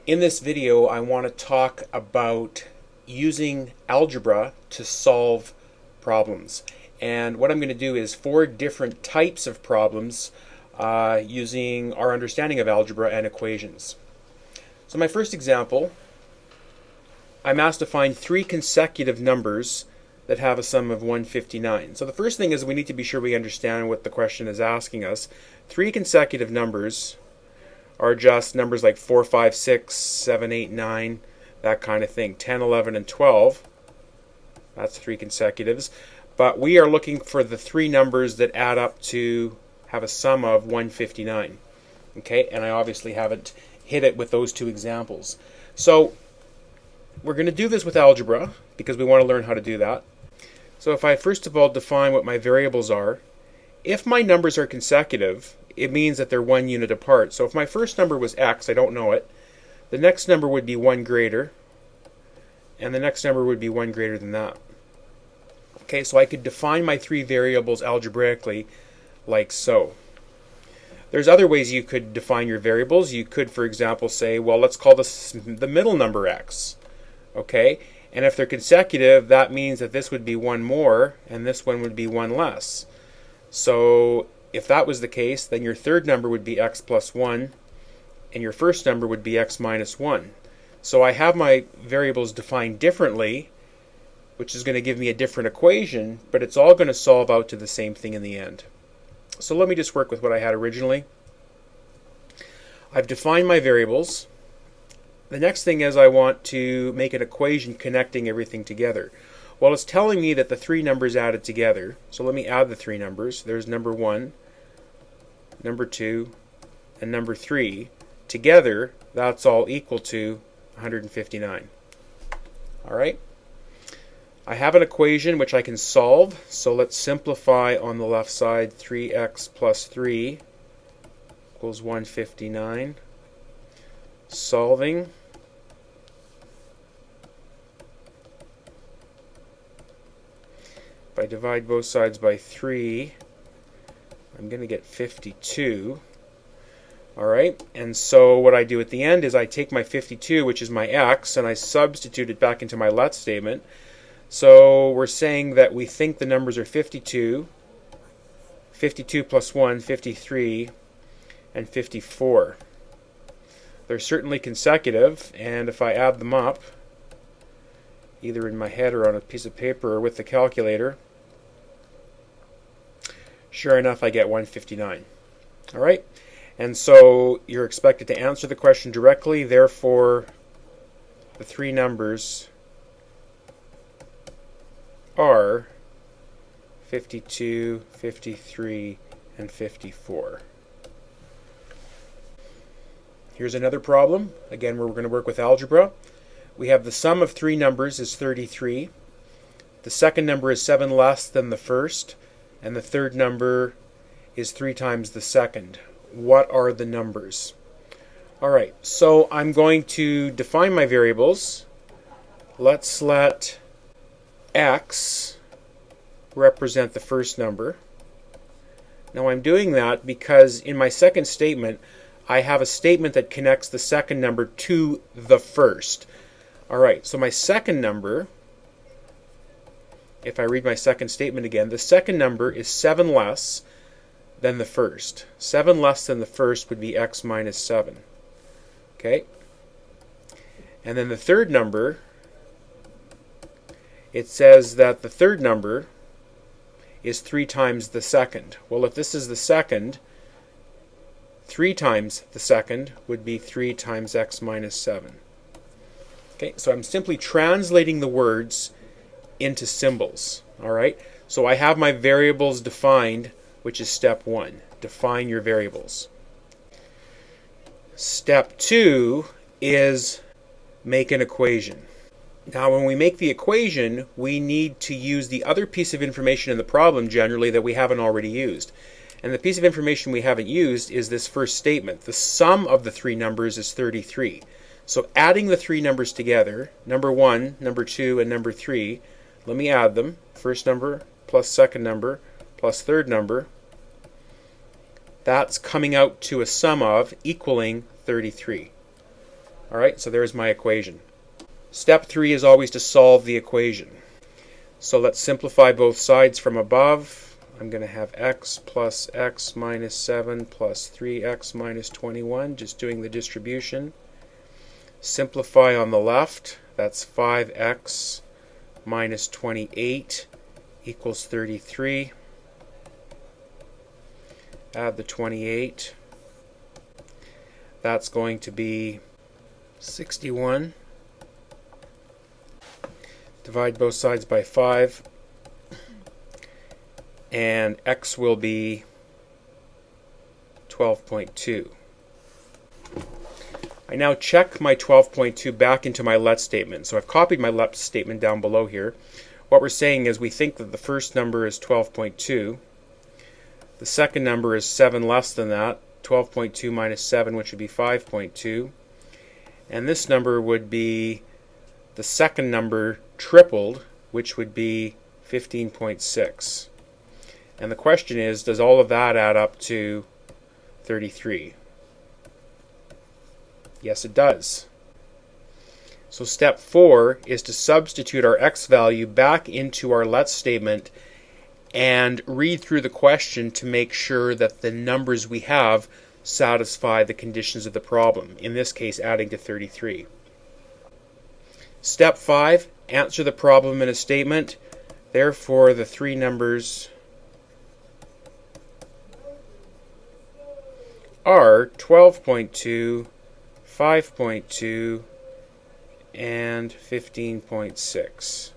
In this video, I want to talk about using algebra to solve problems. And what I'm going to do is 4 different types of problems using our understanding of algebra and equations. So my first example, I'm asked to find 3 consecutive numbers that have a sum of 159. So the first thing is we need to be sure we understand what the question is asking us. 3 consecutive numbers are just numbers like 4, 5, 6, 7, 8, 9, that kind of thing. 10, 11, and 12. That's 3 consecutives. But we are looking for the 3 numbers that add up to have a sum of 159. Okay, and I obviously haven't hit it with those 2 examples. So we're going to do this with algebra because we want to learn how to do that. So if I first of all define what my variables are, if my numbers are consecutive, it means that they're 1 unit apart. So if my first number was x, I don't know it, the next number would be 1 greater, and the next number would be 1 greater than that. Okay, so I could define my 3 variables algebraically like so. There's other ways you could define your variables. You could, for example, say, well, let's call this the middle number x. Okay, and if they're consecutive, that means that this would be 1 more, and this one would be 1 less. So if that was the case, then your third number would be x plus 1, and your first number would be x minus 1. So I have my variables defined differently, which is going to give me a different equation, but it's all going to solve out to the same thing in the end. So let me just work with what I had originally. I've defined my variables. The next thing is I want to make an equation connecting everything together. Well, it's telling me that the 3 numbers added together, so let me add the 3 numbers. There's number 1, number 2, and number 3. Together, that's all equal to 159. All right? I have an equation which I can solve, so let's simplify on the left side. 3x plus 3 equals 159. Solving. If I divide both sides by 3, I'm going to get 52. Alright, and so what I do at the end is I take my 52, which is my x, and I substitute it back into my let statement. So we're saying that we think the numbers are 52, 52 plus 1, 53, and 54. They're certainly consecutive, and if I add them up, either in my head or on a piece of paper or with the calculator, sure enough, I get 159. All right, and so you're expected to answer the question directly. Therefore, the 3 numbers are 52, 53, and 54. Here's another problem. Again, we're going to work with algebra. We have the sum of 3 numbers is 33. The second number is 7 less than the first, and the third number is 3 times the second. What are the numbers? All right, so I'm going to define my variables. Let's let x represent the first number. Now I'm doing that because in my second statement, I have a statement that connects the second number to the first. Alright, so my second number, if I read my second statement again, the second number is 7 less than the first. 7 less than the first would be x minus 7. Okay? And then the third number, it says that the third number is 3 times the second. Well, if this is the second, 3 times the second would be 3 times x minus 7. Okay, so I'm simply translating the words into symbols. All right, so I have my variables defined, which is step 1. Define your variables. Step 2 is make an equation. Now, when we make the equation, we need to use the other piece of information in the problem generally that we haven't already used. And the piece of information we haven't used is this first statement. The sum of the 3 numbers is 33. So adding the 3 numbers together, number 1, number 2, and number 3, let me add them. First number plus second number plus third number. That's coming out to a sum of equaling 33. Alright, so there's my equation. Step 3 is always to solve the equation. So let's simplify both sides from above. I'm going to have x plus x minus 7 plus 3x minus 21, just doing the distribution. Simplify on the left, that's 5x minus 28 equals 33. Add the 28. That's going to be 61. Divide both sides by 5. And x will be 12.2. I now check my 12.2 back into my let statement. So I've copied my let statement down below here. What we're saying is we think that the first number is 12.2. The second number is 7 less than that, 12.2 minus 7, which would be 5.2. And this number would be the second number tripled, which would be 15.6. And the question is, does all of that add up to 33? Yes, it does. So step 4 is to substitute our x value back into our let statement and read through the question to make sure that the numbers we have satisfy the conditions of the problem, in this case adding to 33. Step 5, answer the problem in a statement. Therefore, the three numbers are 12.2, 5.2, and 15.6.